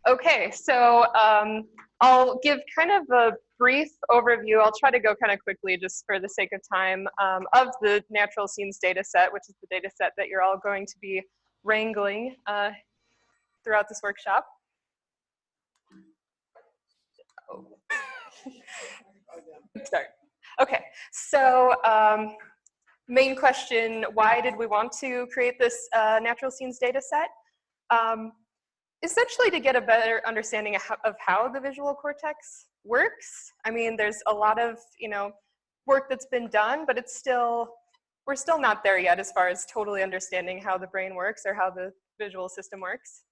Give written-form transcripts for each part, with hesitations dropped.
Okay, so I'll give kind of a brief overview. I'll try to go kind of quickly just for the sake of time of the natural scenes data set, which is the data set that you're all going to be wrangling throughout this workshop. Oh. Start. Okay, so main question, why did we want to create this natural scenes data set? Essentially to get a better understanding of how the visual cortex works. I mean, there's a lot of, work that's been done, but we're still not there yet as far as totally understanding how the brain works or how the visual system works.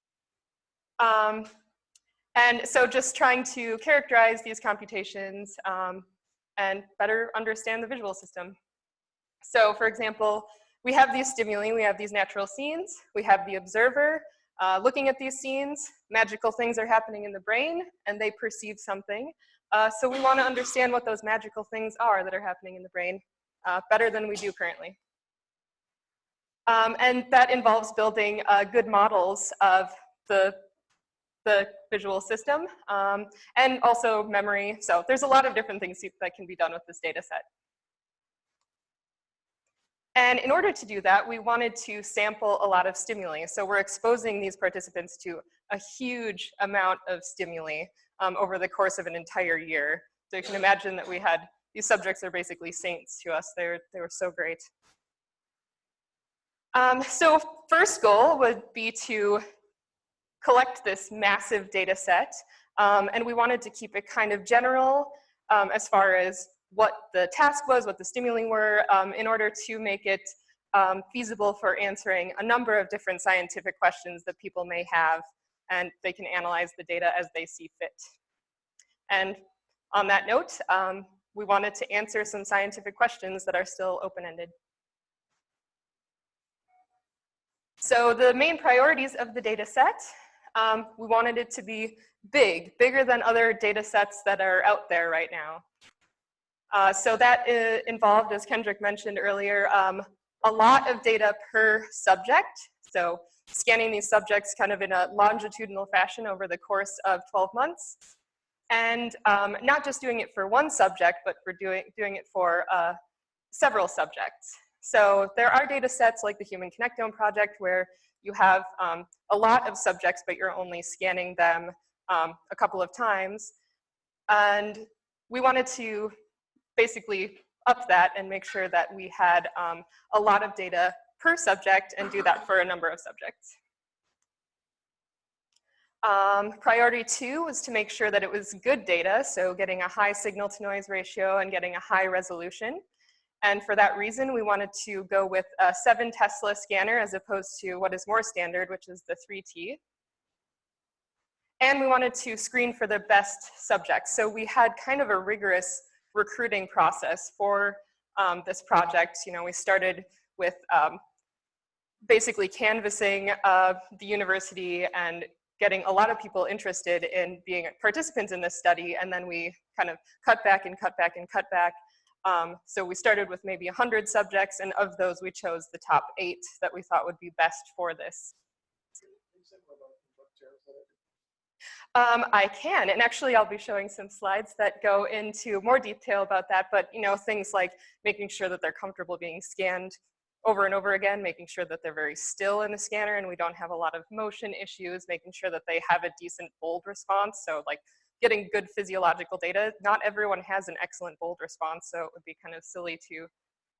And so just trying to characterize these computations and better understand the visual system. So for example, we have these stimuli, we have these natural scenes, we have the observer looking at these scenes, magical things are happening in the brain, and they perceive something. So we want to understand what those magical things are that are happening in the brain better than we do currently. And that involves building good models of the visual system and also memory. So there's a lot of different things that can be done with this data set. And in order to do that, we wanted to sample a lot of stimuli. So we're exposing these participants to a huge amount of stimuli over the course of an entire year. So you can imagine that we had, these subjects are basically saints to us. They were so great. So first goal would be to collect this massive data set. And we wanted to keep it kind of general as far as what the task was, what the stimuli were, in order to make it feasible for answering a number of different scientific questions that people may have, and they can analyze the data as they see fit. And on that note, we wanted to answer some scientific questions that are still open-ended. So the main priorities of the data set, we wanted it to be big, bigger than other data sets that are out there right now. So that involved, as Kendrick mentioned earlier, a lot of data per subject. So scanning these subjects kind of in a longitudinal fashion over the course of 12 months. And not just doing it for one subject, but for doing it for several subjects. So there are data sets like the Human Connectome project where you have a lot of subjects, but you're only scanning them a couple of times. And we wanted to basically up that and make sure that we had a lot of data per subject and do that for a number of subjects. Priority 2 was to make sure that it was good data, so getting a high signal to noise ratio and getting a high resolution. And for that reason, we wanted to go with a 7 Tesla scanner as opposed to what is more standard, which is the 3T. And we wanted to screen for the best subjects. So we had kind of a rigorous recruiting process for this project. We started with basically canvassing the university and getting a lot of people interested in being participants in this study, and then we kind of cut back and cut back and cut back. So we started with maybe 100 subjects, and of those we chose the top 8 that we thought would be best for this. I can, and actually I'll be showing some slides that go into more detail about that, but things like making sure that they're comfortable being scanned over and over again, making sure that they're very still in the scanner and we don't have a lot of motion issues, making sure that they have a decent bold response, so like getting good physiological data. Not everyone has an excellent bold response, so it would be kind of silly to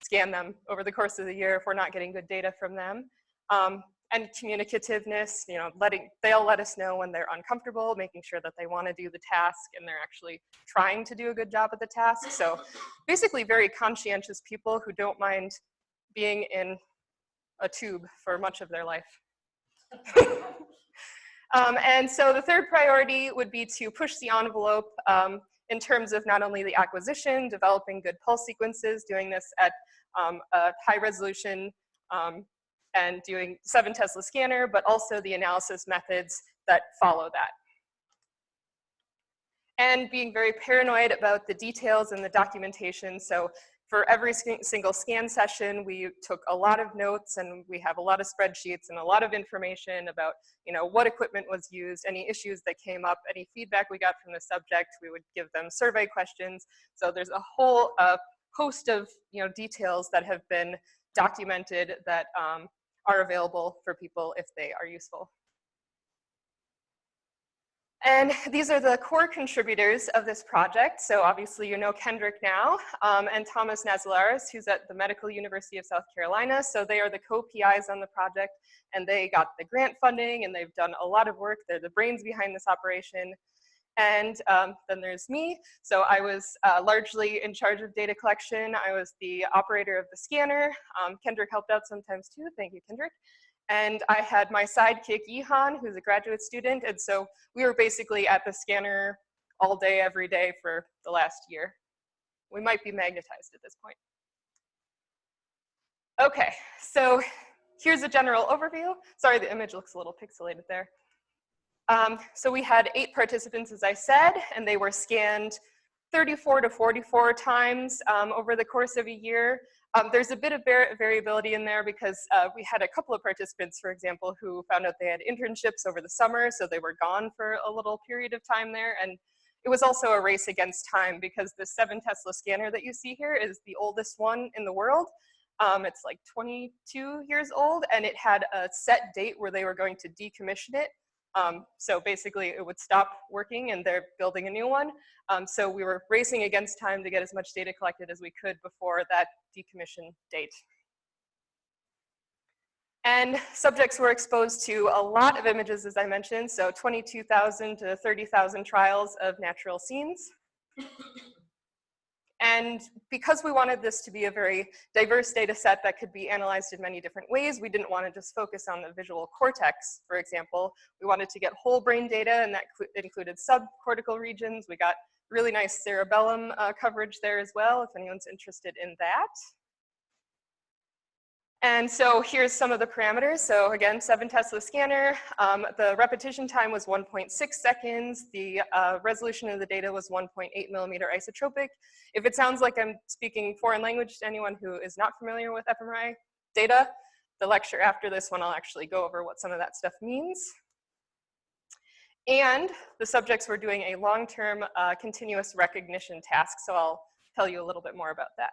scan them over the course of the year if we're not getting good data from them. And communicativeness, they'll let us know when they're uncomfortable, making sure that they want to do the task and they're actually trying to do a good job at the task. So basically very conscientious people who don't mind being in a tube for much of their life. And so the third priority would be to push the envelope in terms of not only the acquisition, developing good pulse sequences, doing this at a high resolution, and doing 7 Tesla scanner, but also the analysis methods that follow that. And being very paranoid about the details and the documentation, so for every single scan session, we took a lot of notes, and we have a lot of spreadsheets and a lot of information about, what equipment was used, any issues that came up, any feedback we got from the subject. We would give them survey questions. So there's a whole host of, details that have been documented that are available for people if they are useful. And these are the core contributors of this project. So obviously you know Kendrick now, and Thomas Nazalaris, who's at the Medical University of South Carolina. So they are the co-PIs on the project, and they got the grant funding, and they've done a lot of work. They're the brains behind this operation. And then there's me. So I was largely in charge of data collection. I was the operator of the scanner. Kendrick helped out sometimes too. Thank you, Kendrick. And I had my sidekick, Ihan, who's a graduate student. And so we were basically at the scanner all day, every day for the last year. We might be magnetized at this point. Okay, so here's a general overview. Sorry, the image looks a little pixelated there. So we had 8 participants, as I said, and they were scanned 34 to 44 times over the course of a year. There's a bit of variability in there because we had a couple of participants, for example, who found out they had internships over the summer, so they were gone for a little period of time there. And it was also a race against time because the 7 Tesla scanner that you see here is the oldest one in the world. It's like 22 years old, and it had a set date where they were going to decommission it. So basically it would stop working and they're building a new one. So we were racing against time to get as much data collected as we could before that decommission date. And subjects were exposed to a lot of images, as I mentioned, so 22,000 to 30,000 trials of natural scenes. And because we wanted this to be a very diverse data set that could be analyzed in many different ways, we didn't want to just focus on the visual cortex, for example. We wanted to get whole brain data, and that included subcortical regions. We got really nice cerebellum coverage there as well, if anyone's interested in that. And so here's some of the parameters. So again, 7 Tesla scanner. The repetition time was 1.6 seconds. The resolution of the data was 1.8 millimeter isotropic. If it sounds like I'm speaking foreign language to anyone who is not familiar with fMRI data, the lecture after this one, I'll actually go over what some of that stuff means. And the subjects were doing a long-term continuous recognition task, so I'll tell you a little bit more about that.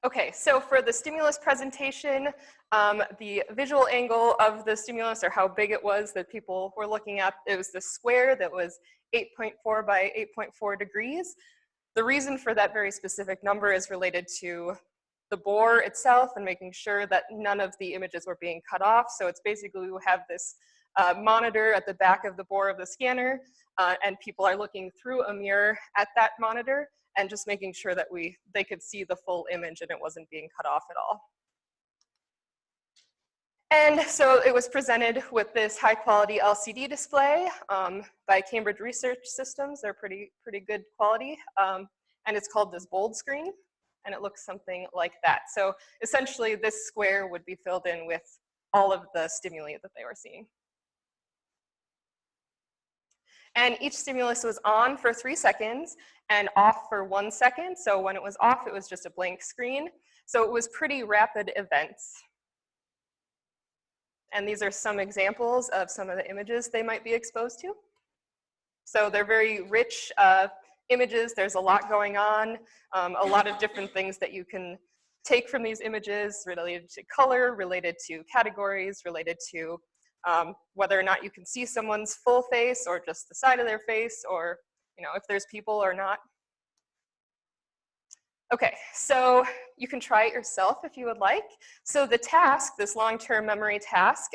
Okay, so for the stimulus presentation, the visual angle of the stimulus, or how big it was that people were looking at, it was the square that was 8.4 by 8.4 degrees. The reason for that very specific number is related to the bore itself and making sure that none of the images were being cut off. So it's basically, we have this monitor at the back of the bore of the scanner, and people are looking through a mirror at that monitor, and just making sure that they could see the full image and it wasn't being cut off at all. And so it was presented with this high quality LCD display by Cambridge Research Systems. They're pretty good quality. And it's called this bold screen, and it looks something like that. So essentially this square would be filled in with all of the stimuli that they were seeing. And each stimulus was on for 3 seconds and off for 1 second. So when it was off, it was just a blank screen. So it was pretty rapid events. And these are some examples of some of the images they might be exposed to. So they're very rich images. There's a lot going on, a lot of different things that you can take from these images related to color, related to categories, related to whether or not you can see someone's full face or just the side of their face, or if there's people or not. Okay, so you can try it yourself if you would like. So the task, this long-term memory task,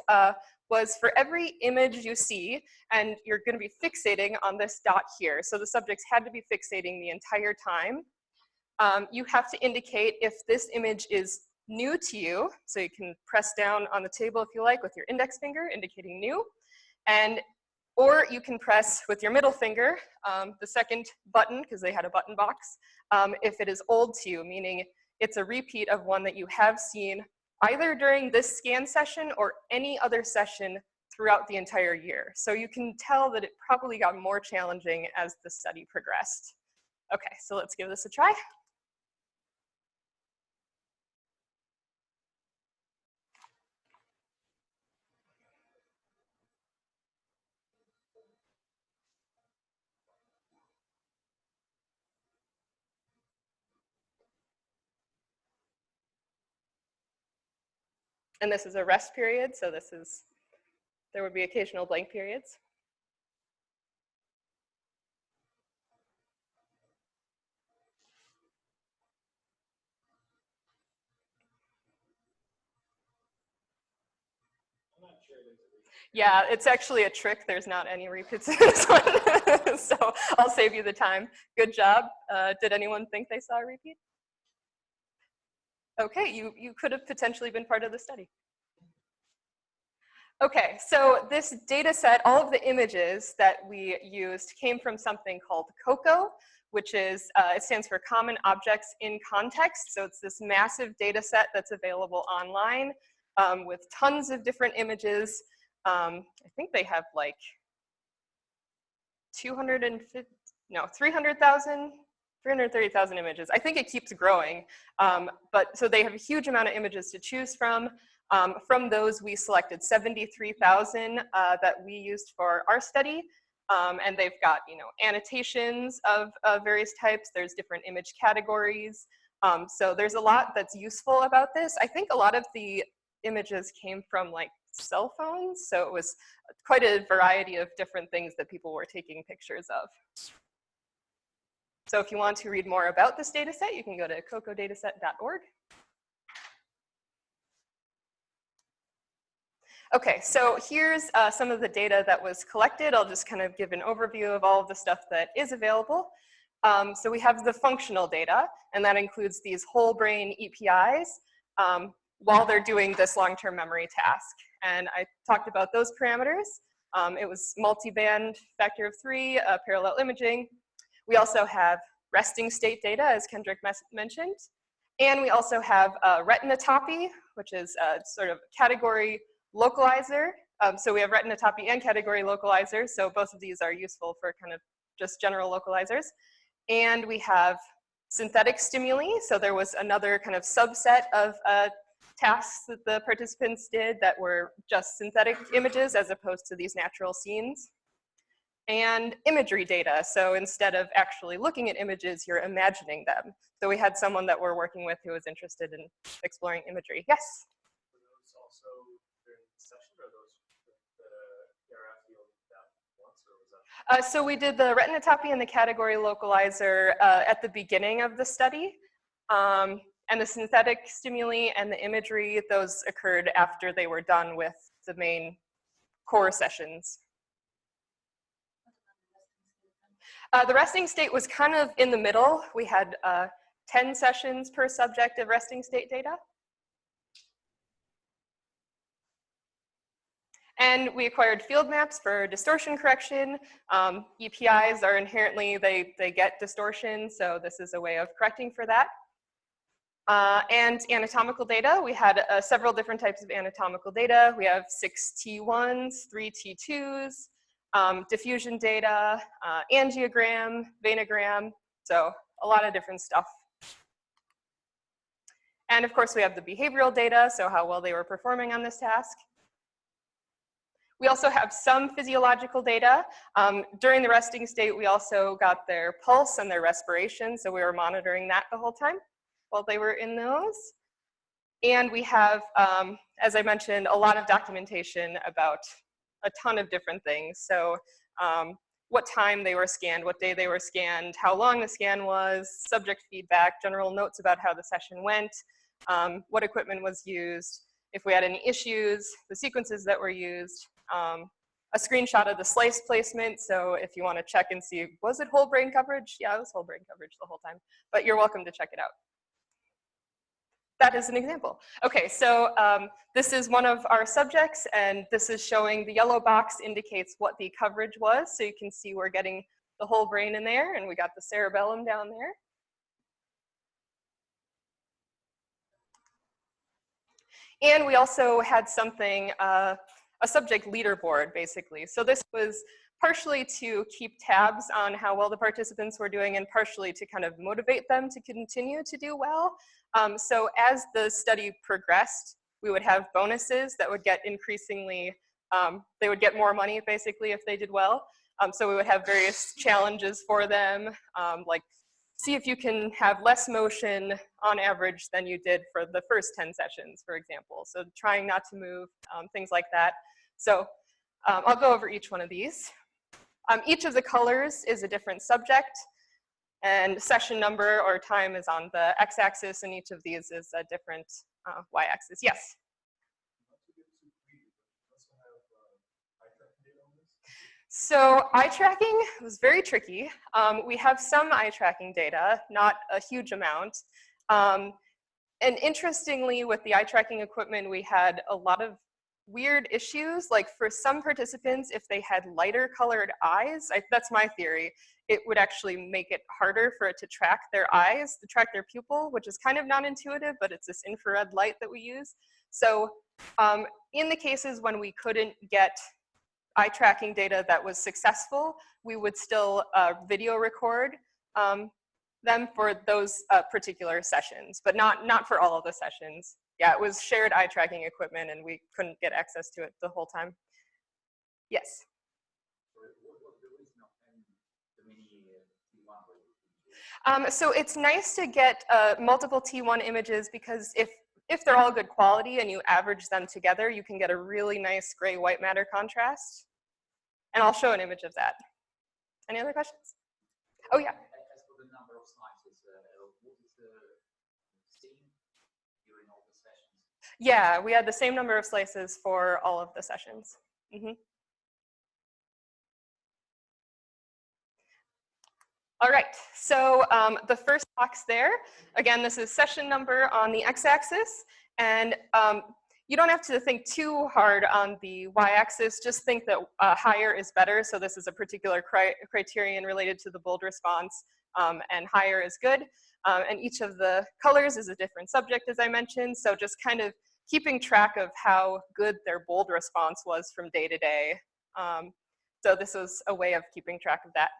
was for every image you see, and you're going to be fixating on this dot here. So the subjects had to be fixating the entire time. You have to indicate if this image is new to you, so you can press down on the table if you like with your index finger, indicating new, or you can press with your middle finger, the second button, because they had a button box, if it is old to you, meaning it's a repeat of one that you have seen either during this scan session or any other session throughout the entire year. So you can tell that it probably got more challenging as the study progressed. Okay, so let's give this a try. And this is a rest period, so there would be occasional blank periods. Yeah, it's actually a trick. There's not any repeats in this one. So I'll save you the time. Good job. Did anyone think they saw a repeat? Okay, you could have potentially been part of the study. Okay, so this data set, all of the images that we used came from something called COCO, which is, it stands for Common Objects in Context. So it's this massive data set that's available online with tons of different images. I think they have like 330,000 images. I think it keeps growing. But so they have a huge amount of images to choose from. From those, we selected 73,000 that we used for our study. And they've got, annotations of various types. There's different image categories. So there's a lot that's useful about this. I think a lot of the images came from like cell phones. So it was quite a variety of different things that people were taking pictures of. So if you want to read more about this data set, you can go to cocodataset.org. Okay, so here's some of the data that was collected. I'll just kind of give an overview of all of the stuff that is available. So we have the functional data, and that includes these whole brain EPIs while they're doing this long-term memory task. And I talked about those parameters. It was multi-band factor of 3, parallel imaging. We also have resting state data, as Kendrick mentioned. And we also have retinotopy, which is sort of category localizer. So we have retinotopy and category localizer. So both of these are useful for kind of just general localizers. And we have synthetic stimuli. So there was another kind of subset of tasks that the participants did that were just synthetic images as opposed to these natural scenes. And imagery data. So instead of actually looking at images, you're imagining them. So we had someone that we're working with who was interested in exploring imagery. Yes? Were those also during the session, or those the RF you only did that once, or was that? So we did the retinotopy and the category localizer at the beginning of the study. And the synthetic stimuli and the imagery, those occurred after they were done with the main core sessions. The resting state was kind of in the middle. We had 10 sessions per subject of resting state data. And we acquired field maps for distortion correction. EPIs are inherently, they get distortion, so this is a way of correcting for that. And anatomical data, we had several different types of anatomical data. We have 6 T1s, 3 T2s, diffusion data, angiogram, venogram, so a lot of different stuff. And of course we have the behavioral data, so how well they were performing on this task. We also have some physiological data. During the resting state, we also got their pulse and their respiration, so we were monitoring that the whole time while they were in those. And we have, as I mentioned, a lot of documentation about a ton of different things. So what time they were scanned, what day they were scanned, how long the scan was, subject feedback, general notes about how the session went, what equipment was used, if we had any issues, the sequences that were used, a screenshot of the slice placement. So if you want to check and see, was it whole brain coverage? Yeah, it was whole brain coverage the whole time, but you're welcome to check it out. That is an example. Okay, so this is one of our subjects, and this is showing the yellow box indicates what the coverage was. So you can see we're getting the whole brain in there, and we got the cerebellum down there. And we also had something, a subject leaderboard, basically. So this was partially to keep tabs on how well the participants were doing and partially to kind of motivate them to continue to do well. So as the study progressed, we would have bonuses that would get increasingly, they would get more money basically if they did well. So we would have various challenges for them, like see if you can have less motion on average than you did for the first 10 sessions, for example. So trying not to move, things like that. So I'll go over each one of these. Each of the colors is a different subject, and session number or time is on the x-axis, and each of these is a different y-axis. Yes? So eye tracking was very tricky. We have some eye tracking data, not a huge amount. And interestingly, with the eye tracking equipment, we had a lot of weird issues. Like for some participants, if they had lighter colored eyes, that's my theory, it would actually make it harder for it to track their eyes, to track their pupil, which is kind of non-intuitive, but it's this infrared light that we use. So in the cases when we couldn't get eye tracking data that was successful, we would still video record them for those particular sessions, but not for all of the sessions. Yeah, it was shared eye tracking equipment and we couldn't get access to it the whole time. Yes? So it's nice to get multiple T1 images because if they're all good quality and you average them together, you can get a really nice gray-white matter contrast. And I'll show an image of that. Any other questions? Oh, yeah. As for the number of slices, what is the same during all the sessions? Yeah, we had the same number of slices for all of the sessions. Mm-hmm. All right, so the first box there, again, this is session number on the x-axis, and you don't have to think too hard on the y-axis, just think that higher is better, so this is a particular criterion related to the bold response, and higher is good. And each of the colors is a different subject, as I mentioned, so just kind of keeping track of how good their bold response was from day to day. So this was a way of keeping track of that.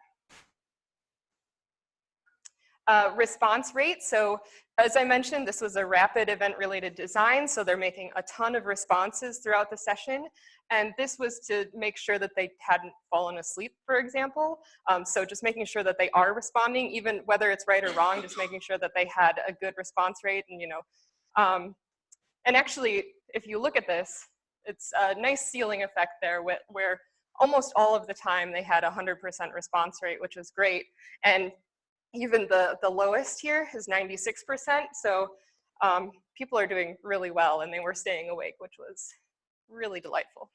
Response rate, so as I mentioned, this was a rapid event-related design, so they're making a ton of responses throughout the session, and this was to make sure that they hadn't fallen asleep, for example. So just making sure that they are responding, even whether it's right or wrong, just making sure that they had a good response rate, and and actually, if you look at this, it's a nice ceiling effect there where almost all of the time they had 100% response rate, which was great, and even the lowest here is 96%, so people are doing really well and they were staying awake, which was really delightful.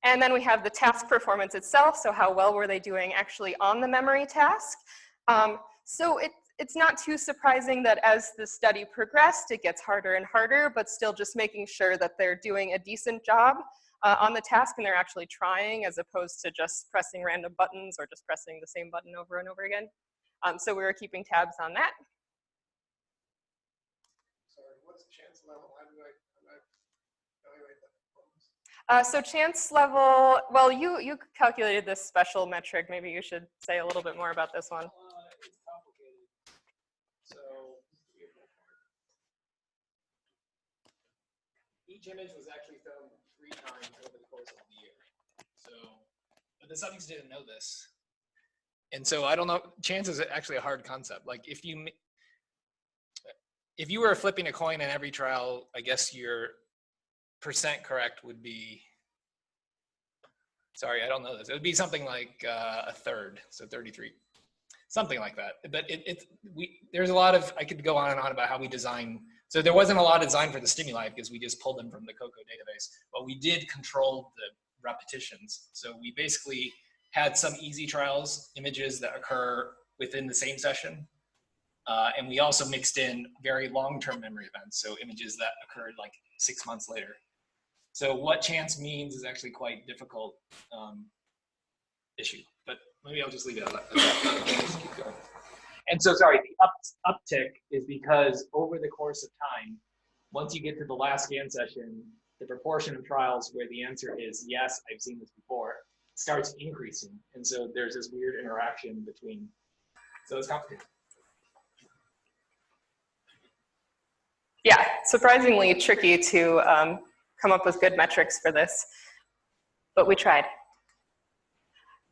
And then we have the task performance itself, so how well were they doing actually on the memory task. So it's not too surprising that as the study progressed, it gets harder and harder, but still just making sure that they're doing a decent job on the task and they're actually trying as opposed to just pressing random buttons or just pressing the same button over and over again. So we were keeping tabs on that. Sorry, what's the chance level? How do I evaluate that performance? So chance level, well, you calculated this special metric. Maybe you should say a little bit more about this one. It's complicated. So each image was actually filmed 3 times over the course of the year. So, but the subjects didn't know this. And so I don't know, chance is actually a hard concept. Like if you were flipping a coin in every trial, I guess your percent correct would be, sorry, I don't know this. It would be something like a third, so 33, something like that. But there's a lot of, I could go on and on about how we design. So there wasn't a lot of design for the stimuli because we just pulled them from the COCO database, but we did control the repetitions. So we basically had some easy trials, images that occur within the same session. And we also mixed in very long-term memory events, so images that occurred like 6 months later. So what chance means is actually quite difficult issue, but maybe I'll just leave it at that. Just keep going. And so, sorry, the uptick is because over the course of time, once you get to the last scan session, the proportion of trials where the answer is yes, I've seen this before, starts increasing. And so there's this weird interaction between, so it's complicated. Yeah, surprisingly tricky to come up with good metrics for this, but we tried.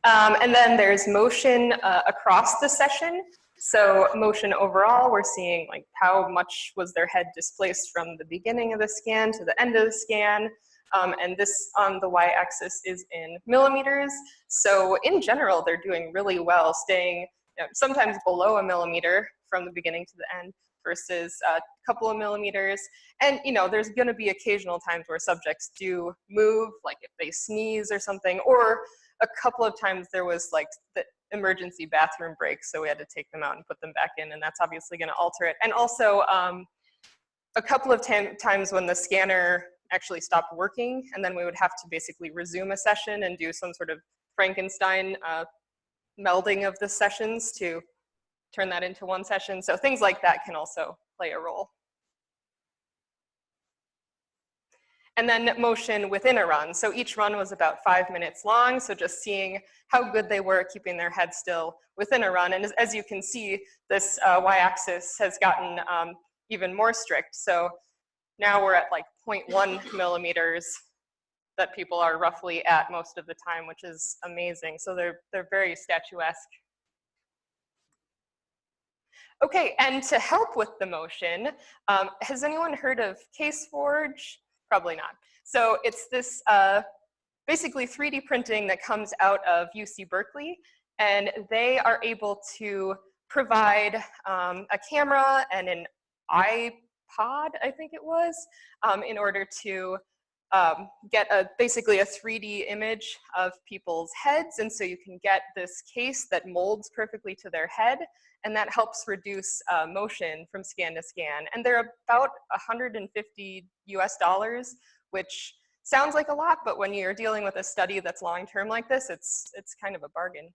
And then there's motion across the session. So motion overall, we're seeing like how much was their head displaced from the beginning of the scan to the end of the scan. And this on the y-axis is in millimeters. So in general, they're doing really well, staying sometimes below a millimeter from the beginning to the end versus a couple of millimeters. And there's gonna be occasional times where subjects do move, like if they sneeze or something, or a couple of times there was like the emergency bathroom break, so we had to take them out and put them back in, and that's obviously gonna alter it. And also a couple of times when the scanner actually stopped working, and then we would have to basically resume a session and do some sort of Frankenstein melding of the sessions to turn that into one session. So things like that can also play a role. And then motion within a run. So each run was about 5 minutes long. So just seeing how good they were keeping their head still within a run. And as you can see, this y-axis has gotten even more strict. So now we're at like 0.1 millimeters that people are roughly at most of the time, which is amazing. So they're very statuesque. Okay, and to help with the motion, has anyone heard of Caseforge? Probably not. So it's this basically 3D printing that comes out of UC Berkeley, and they are able to provide a camera and an iPod, I think it was, in order to get basically a 3D image of people's heads. And so you can get this case that molds perfectly to their head, and that helps reduce motion from scan to scan. And they're about $150 US, which sounds like a lot, but when you're dealing with a study that's long-term like this, it's kind of a bargain.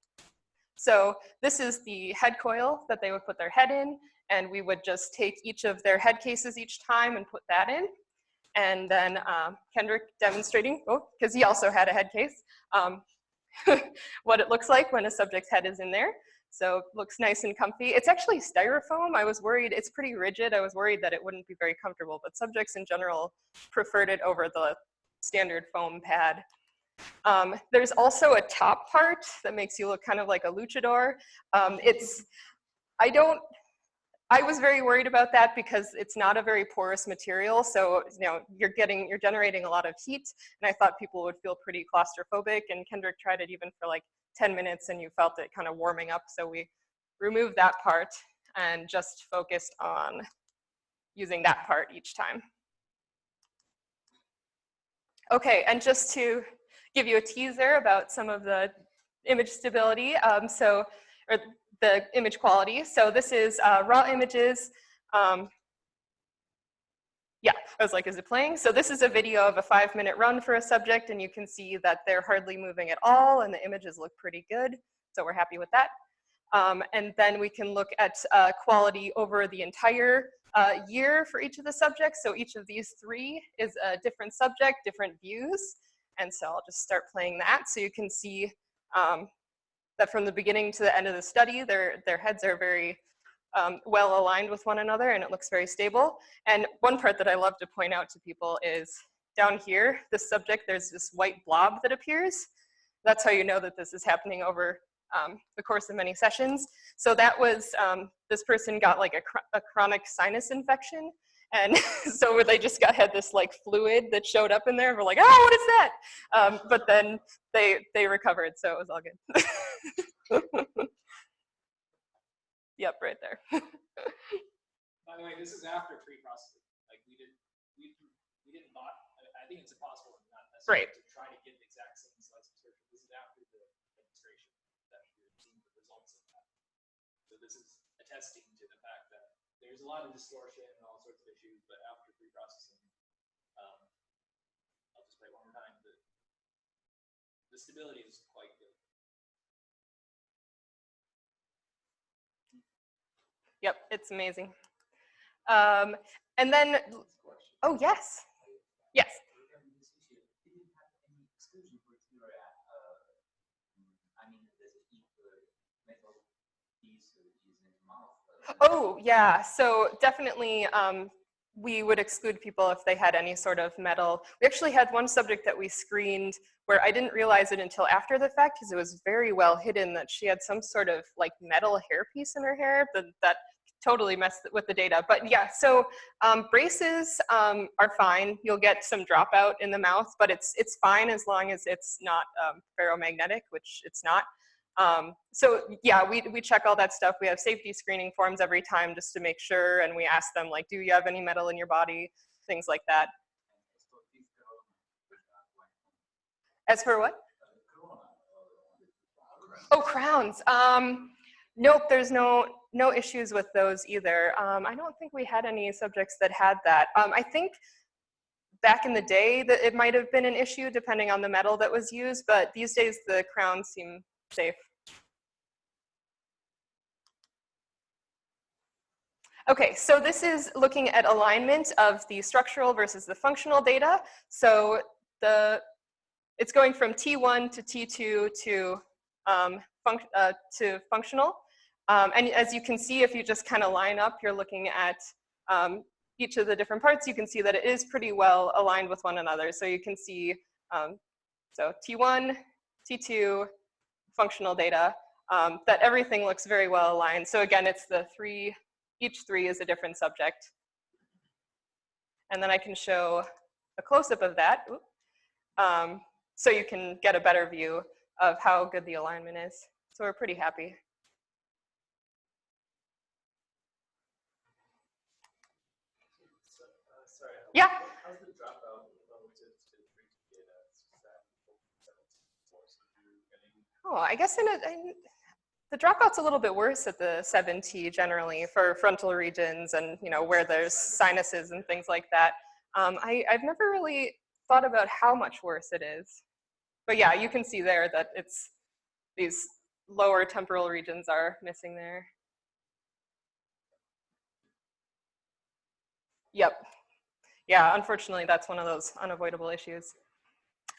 So this is the head coil that they would put their head in, and we would just take each of their head cases each time and put that in. And then Kendrick demonstrating, because he also had a head case, what it looks like when a subject's head is in there. So it looks nice and comfy. It's actually styrofoam. I was worried, it's pretty rigid. I was worried that it wouldn't be very comfortable, but subjects in general preferred it over the standard foam pad. There's also a top part that makes you look kind of like a luchador. I was very worried about that because it's not a very porous material. So, you're generating a lot of heat, and I thought people would feel pretty claustrophobic, and Kendrick tried it even for like 10 minutes and you felt it kind of warming up. So we removed that part and just focused on using that part each time. Okay, and just to give you a teaser about some of the image stability, or the image quality. So this is raw images. Yeah, I was like, is it playing? So this is a video of a 5-minute run for a subject, and you can see that they're hardly moving at all, and the images look pretty good. So we're happy with that. And then we can look at quality over the entire year for each of the subjects. So each of these 3 is a different subject, different views. And so I'll just start playing that. So you can see that from the beginning to the end of the study, their heads are very well aligned with one another, and it looks very stable. And one part that I love to point out to people is down here, this subject, there's this white blob that appears. That's how you know that this is happening over the course of many sessions. So that was, this person got like a chronic sinus infection. And so they just had this like fluid that showed up in there. And we're like, oh, what is that? But then they recovered, so it was all good. Yep, right there. By the way, this is after pre-processing. Like we didn't bot. I think it's impossible not necessarily to try to get the exact same slice of search. This is after the demonstration that we're seeing the results of that. So this is attesting to the fact that there's a lot of distortion and all sorts of issues, but after pre-processing, I'll just play one more time. The stability is quite good. Yep, it's amazing. And then, oh yes, yes. Oh, yeah, so definitely we would exclude people if they had any sort of metal. We actually had one subject that we screened where I didn't realize it until after the fact because it was very well hidden that she had some sort of like metal hairpiece in her hair that totally messed with the data. But yeah, so braces are fine. You'll get some dropout in the mouth, but it's fine as long as it's not ferromagnetic, which it's not. So yeah, we check all that stuff. We have safety screening forms every time just to make sure, and we ask them like, do you have any metal in your body? Things like that. As for what? Oh, crowns. Nope, there's no issues with those either. I don't think we had any subjects that had that. I think back in the day that it might have been an issue depending on the metal that was used, but these days the crowns seem safe. Okay, so this is looking at alignment of the structural versus the functional data. So it's going from T1 to T2 to functional. And as you can see, if you just kind of line up, you're looking at each of the different parts, you can see that it is pretty well aligned with one another. So you can see, so T1, T2, functional data, that everything looks very well aligned. So again, it's the three, each three is a different subject. And then I can show a close-up of that. So you can get a better view of how good the alignment is. So we're pretty happy. Sorry. Yeah. How's the dropout relative to free data? Oh, I guess the dropout's a little bit worse at the 7T generally for frontal regions and where there's sinuses and things like that. I've never really thought about how much worse it is. But yeah, you can see there that it's these lower temporal regions are missing there. Yep. Yeah, unfortunately, that's one of those unavoidable issues.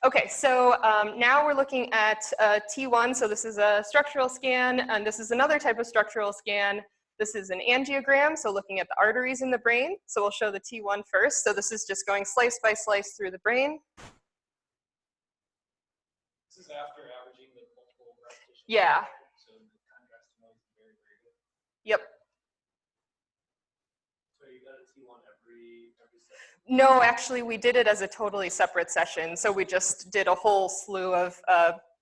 Okay, so now we're looking at T1. So this is a structural scan, and this is another type of structural scan. This is an angiogram, so looking at the arteries in the brain. So we'll show the T1 first. So this is just going slice by slice through the brain. This is after averaging the multiple repetitions. Yeah. So the contrast to noise is very, very good. Yep. So you got a T1 every session? No, actually, we did it as a totally separate session. So we just did a whole slew of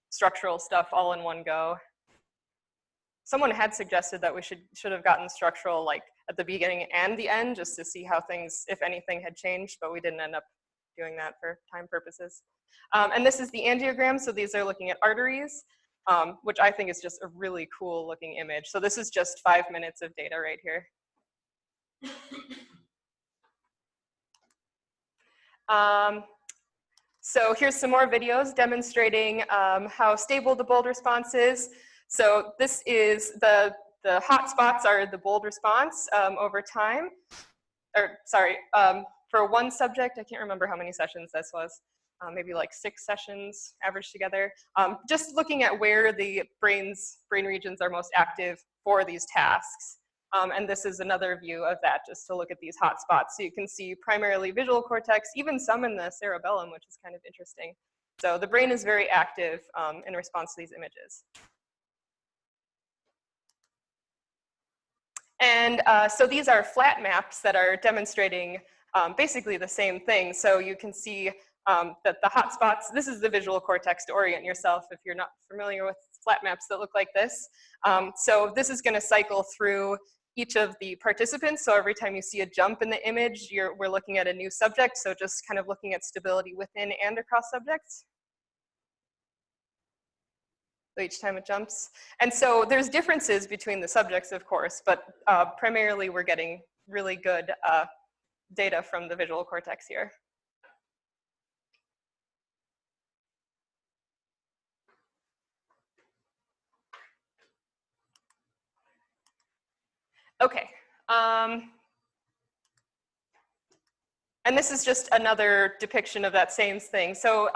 structural stuff all in one go. Someone had suggested that we should have gotten structural like at the beginning and the end just to see how things, if anything, had changed, but we didn't end up doing that for time purposes. And this is the angiogram. So these are looking at arteries, which I think is just a really cool looking image. So this is just 5 minutes of data right here. So here's some more videos demonstrating how stable the bold response is. So this is the hot spots are the bold response over time. Or sorry, for one subject, I can't remember how many sessions this was. Maybe like 6 sessions averaged together. Just looking at where the brain regions are most active for these tasks. And this is another view of that, just to look at these hot spots. So you can see primarily visual cortex, even some in the cerebellum, which is kind of interesting. So the brain is very active in response to these images. And so these are flat maps that are demonstrating basically the same thing. So you can see that the hot spots, this is the visual cortex to orient yourself if you're not familiar with flat maps that look like this. So this is going to cycle through each of the participants. So every time you see a jump in the image, we're looking at a new subject. So just kind of looking at stability within and across subjects. So each time it jumps. And so there's differences between the subjects, of course, but primarily we're getting really good data from the visual cortex here. Okay. And this is just another depiction of that same thing. So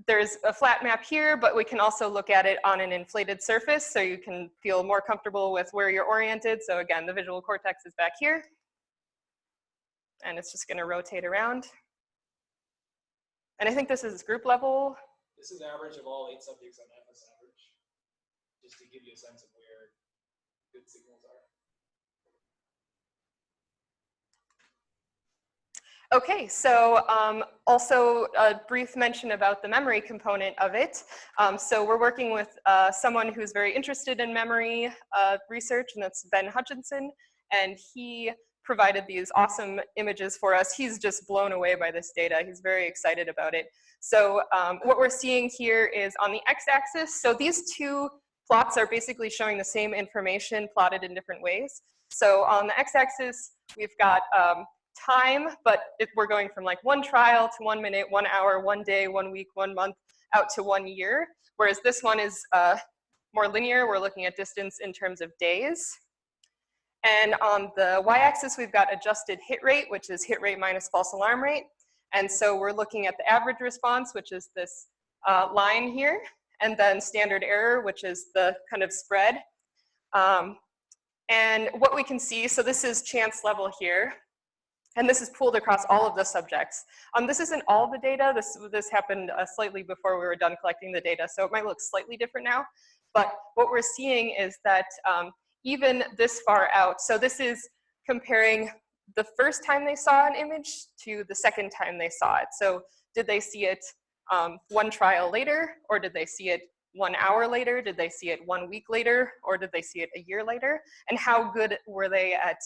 there's a flat map here, but we can also look at it on an inflated surface so you can feel more comfortable with where you're oriented. So again, the visual cortex is back here. And it's just gonna rotate around. And I think this is group level. This is average of all 8 subjects on FS average, just to give you a sense of where good signals are. Okay, so also a brief mention about the memory component of it. So we're working with someone who's very interested in memory research, and that's Ben Hutchinson, and he provided these awesome images for us. He's just blown away by this data. He's very excited about it. So what we're seeing here is on the x-axis, so these two plots are basically showing the same information plotted in different ways. So on the x-axis, we've got time, but we're going from like 1 trial to 1 minute, 1 hour, 1 day, 1 week, 1 month, out to 1 year. Whereas this one is more linear. We're looking at distance in terms of days. And on the y-axis, we've got adjusted hit rate, which is hit rate minus false alarm rate. And so we're looking at the average response, which is this line here, and then standard error, which is the kind of spread. And what we can see, so this is chance level here. And this is pooled across all of the subjects. This isn't all the data. This happened slightly before we were done collecting the data, so it might look slightly different now. But what we're seeing is that even this far out, so this is comparing the first time they saw an image to the second time they saw it. So did they see it 1 trial later, or did they see it 1 hour later? Did they see it 1 week later, or did they see it a year later? And how good were they at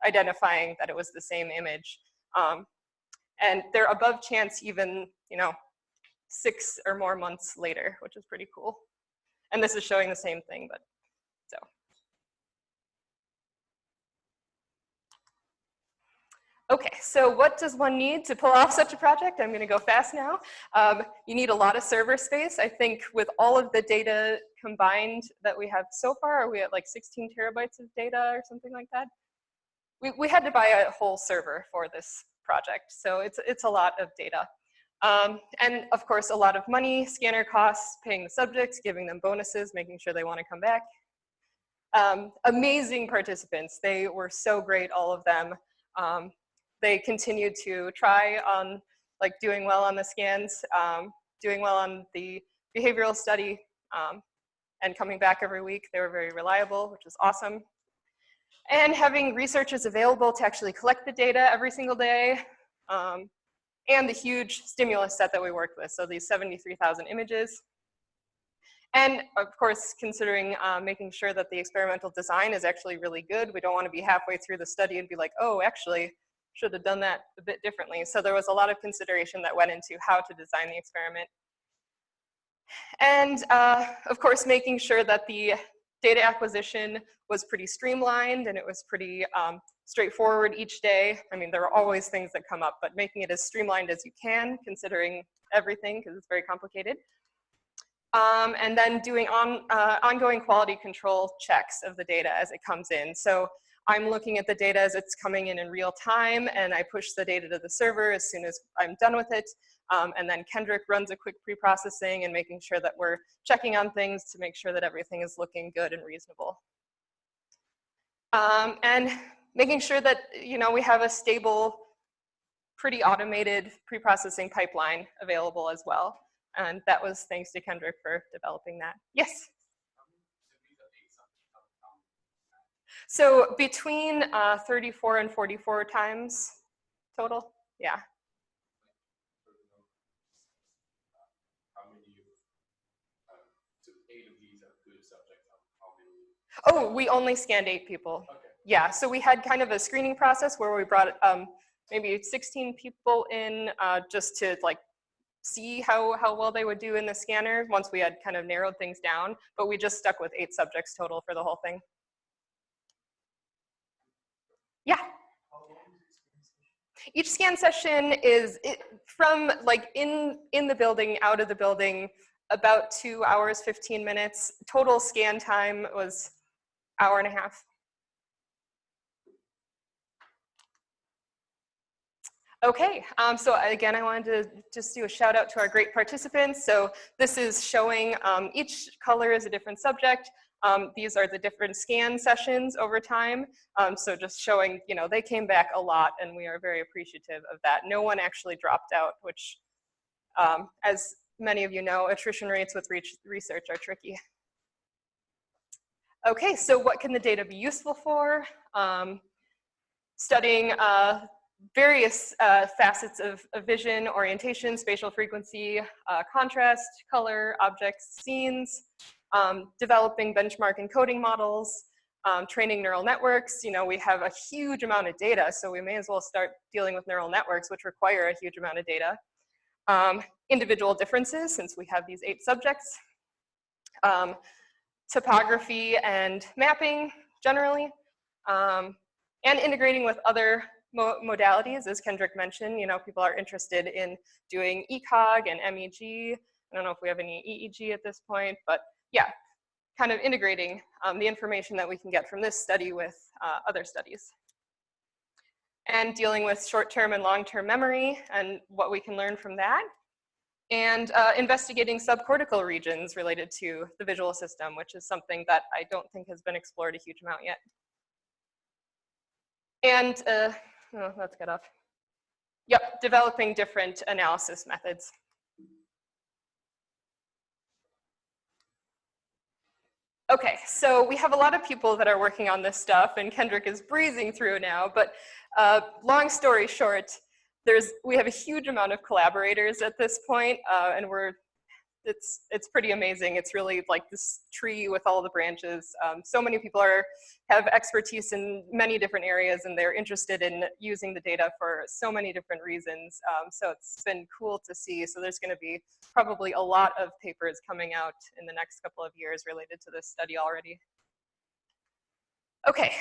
identifying that it was the same image? And they're above chance even, 6 or more months later, which is pretty cool. And this is showing the same thing, but so. Okay, so what does one need to pull off such a project? I'm gonna go fast now. You need a lot of server space. I think with all of the data combined that we have so far, are we at like 16 terabytes of data or something like that? We had to buy a whole server for this project, so it's a lot of data. And of course, a lot of money, scanner costs, paying the subjects, giving them bonuses, making sure they want to come back. Amazing participants. They were so great, all of them. They continued to try on like doing well on the scans, doing well on the behavioral study, and coming back every week. They were very reliable, which is awesome. And having researchers available to actually collect the data every single day, and the huge stimulus set that we worked with, so these 73,000 images. And of course, considering making sure that the experimental design is actually really good. We don't want to be halfway through the study and be like, oh, actually, should have done that a bit differently. So there was a lot of consideration that went into how to design the experiment. And of course, making sure that the data acquisition was pretty streamlined and it was pretty straightforward each day. I mean, there are always things that come up, but making it as streamlined as you can, considering everything, because it's very complicated. And then doing ongoing quality control checks of the data as it comes in. So I'm looking at the data as it's coming in real time, and I push the data to the server as soon as I'm done with it. And then Kendrick runs a quick pre-processing and making sure that we're checking on things to make sure that everything is looking good and reasonable. And making sure that we have a stable, pretty automated pre-processing pipeline available as well. And that was thanks to Kendrick for developing that. Yes? So between 34 and 44 times total, yeah. Oh, we only scanned 8 people. Okay. Yeah, so we had kind of a screening process where we brought maybe 16 people in just to like see how well they would do in the scanner once we had kind of narrowed things down, but we just stuck with 8 subjects total for the whole thing. Yeah. Each scan session is from like in the building, out of the building, about 2 hours, 15 minutes. Total scan time was an hour and a half. Okay, so again, I wanted to just do a shout out to our great participants. So this is showing each color is a different subject. These are the different scan sessions over time. So just showing, you know, they came back a lot and we are very appreciative of that. No one actually dropped out, which as many of you know, attrition rates with research are tricky. Okay, so what can the data be useful for? Studying various facets of vision, orientation, spatial frequency, contrast, color, objects, scenes, developing benchmark and coding models, training neural networks. You know, we have a huge amount of data, so we may as well start dealing with neural networks, which require a huge amount of data. Individual differences, since we have these 8 subjects. Topography and mapping, generally. And integrating with other modalities, as Kendrick mentioned. You know, people are interested in doing ECOG and MEG. I don't know if we have any EEG at this point, but yeah, kind of integrating the information that we can get from this study with other studies. And dealing with short-term and long-term memory and what we can learn from that. And investigating subcortical regions related to the visual system, which is something that I don't think has been explored a huge amount yet. And, oh, let's get off. Yep, developing different analysis methods. Okay, so we have a lot of people that are working on this stuff, and Kendrick is breezing through now, but long story short, we have a huge amount of collaborators at this point, and it's pretty amazing. It's really like this tree with all the branches. So many people have expertise in many different areas, and they're interested in using the data for so many different reasons. So it's been cool to see. So there's going to be probably a lot of papers coming out in the next couple of years related to this study already. Okay,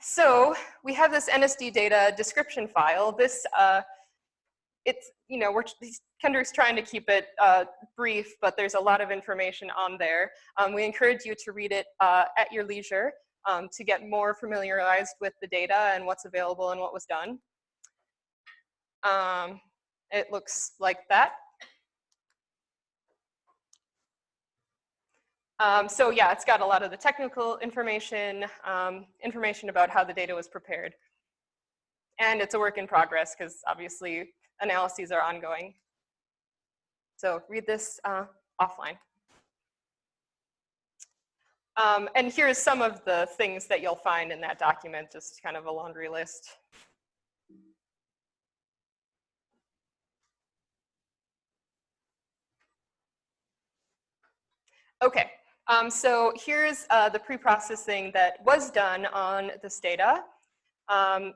so we have this NSD data description file. This, it's, you know, Kendrick's trying to keep it brief, but there's a lot of information on there. We encourage you to read it at your leisure to get more familiarized with the data and what's available and what was done. It looks like that. So yeah, it's got a lot of the technical information, information about how the data was prepared. And it's a work in progress because obviously analyses are ongoing. So read this offline. And here's some of the things that you'll find in that document, just kind of a laundry list. Okay, so here's the pre-processing that was done on this data.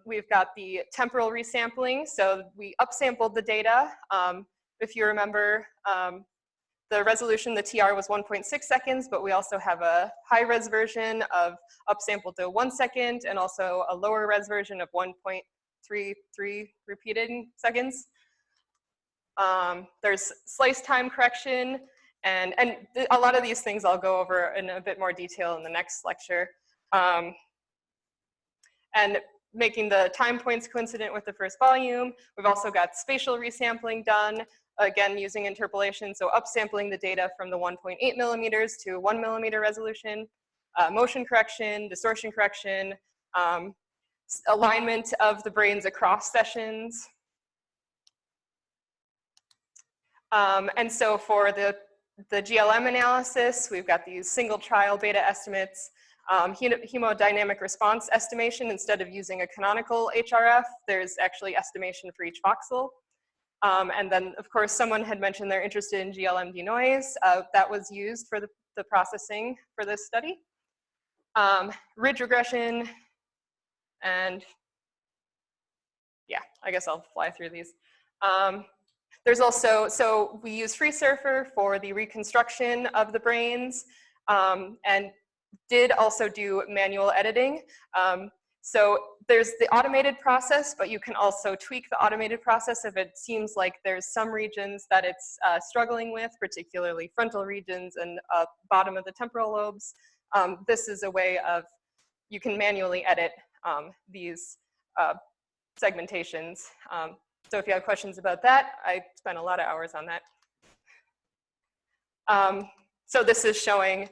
We've got the temporal resampling, so we upsampled the data. If you remember, the resolution, the TR was 1.6 seconds, but we also have a high-res version of upsampled to 1 second, and also a lower-res version of 1.33 repeated seconds. There's slice time correction, and a lot of these things I'll go over in a bit more detail in the next lecture. And making the time points coincident with the first volume. We've also got spatial resampling done, again, using interpolation, so upsampling the data from the 1.8 millimeters to 1 millimeter resolution, motion correction, distortion correction, alignment of the brains across sessions. And so for the GLM analysis, we've got these single trial beta estimates, hemodynamic response estimation. Instead of using a canonical HRF, there's actually estimation for each voxel. And then, of course, someone had mentioned they're interested in GLM denoise. That was used for the processing for this study. Ridge regression, and yeah, I guess I'll fly through these. There's also, so we use Freesurfer for the reconstruction of the brains, and did also do manual editing. So there's the automated process, but you can also tweak the automated process if it seems like there's some regions that it's struggling with, particularly frontal regions and bottom of the temporal lobes. This is a way of, you can manually edit these segmentations. So if you have questions about that, I spent a lot of hours on that. So this is showing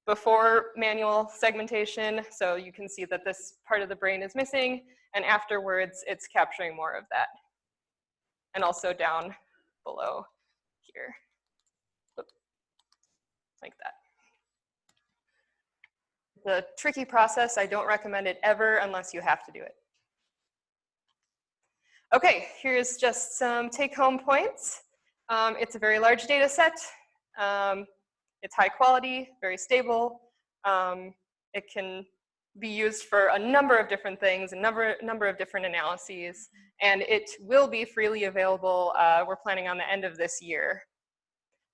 before manual segmentation. So you can see that this part of the brain is missing, and afterwards it's capturing more of that. And also down below here, like that. The tricky process, I don't recommend it ever unless you have to do it. Okay, here's just some take-home points. It's a very large data set. It's high quality, very stable. It can be used for a number of different things, a number of different analyses, and it will be freely available, we're planning on the end of this year.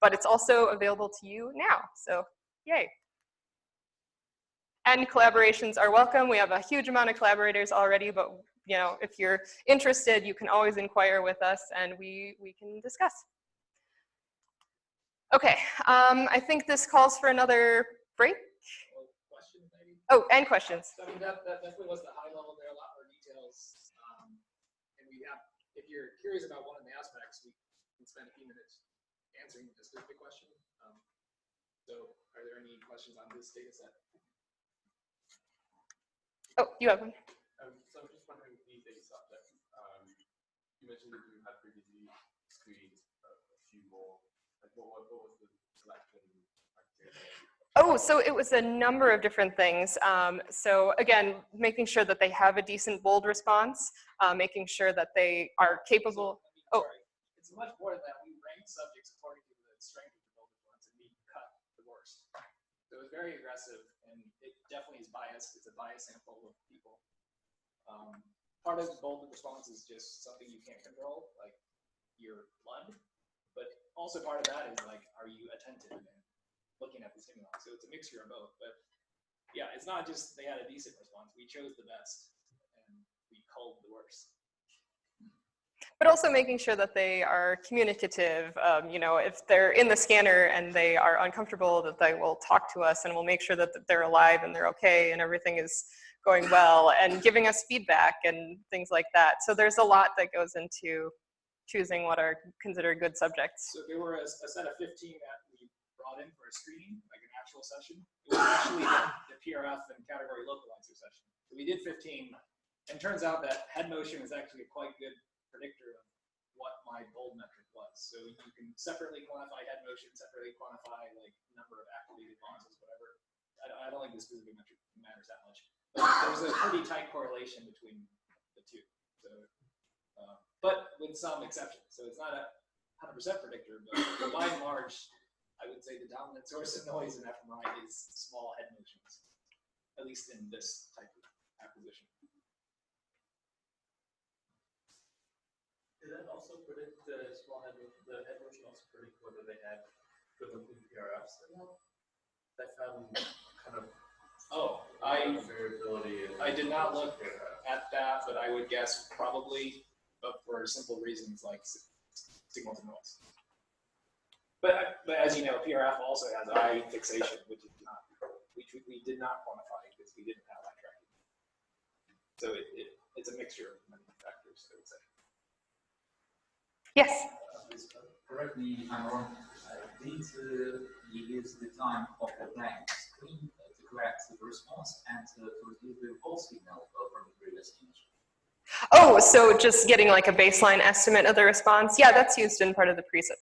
But it's also available to you now, so yay. And collaborations are welcome. We have a huge amount of collaborators already, but you know, if you're interested, you can always inquire with us and we can discuss. Okay, I think this calls for another break. Questions, maybe? Oh, and questions. So, I mean, that definitely was the high level. There are a lot more details. And we have, if you're curious about one of the aspects, we can spend a few minutes answering the specific question. So are there any questions on this data set? Oh, you have one. So I'm just wondering, these data subjects, you mentioned that you had previously screened a few more. Like what was the selection criteria? Oh, so it was a number of different things. So again, making sure that they have a decent bold response, making sure that they are capable. So, sorry, it's much more than that. We ranked subjects according to the strength of the bold response, and we cut the worst. So it was very aggressive, and it definitely is biased. It's a biased sample of people. Part of the bold response is just something you can't control, like your blood, but also part of that is like, are you attentive and looking at the stimuli? So it's a mixture of both. But yeah, it's not just they had a decent response. We chose the best, and we culled the worst. But also making sure that they are communicative. You know, if they're in the scanner and they are uncomfortable, that they will talk to us and we'll make sure that they're alive and they're okay and everything is going well, and giving us feedback and things like that. So there's a lot that goes into choosing what are considered good subjects. So there were a set of 15 that we brought in for a screening, like an actual session. It was actually the PRF and category localizer session. So we did 15, and it turns out that head motion is actually a quite good predictor of what my bold metric was. So you can separately quantify head motion, separately quantify like number of activated pauses, whatever. I don't think the specific metric matters that much. But there's a pretty tight correlation between the two. So, but with some exceptions. So it's not a 100% predictor, but by and large, I would say the dominant source of noise in fMRI is small head motions, at least in this type of acquisition. Did that also predict the head motion also predict whether they had good looking PRFs or not? I found kind of variability. I did not look at that, but I would guess probably, but for simple reasons like signal to noise. But as you know, PRF also has eye fixation, which we did not quantify because we didn't have eye tracking. So it's a mixture of many factors, I would say. Yes? Correct me if I'm wrong. Did you use the time of the blank screen to correct the response and to retrieve the false signal from the previous image? Oh, so just getting like a baseline estimate of the response? Yeah, that's used in part of the preset.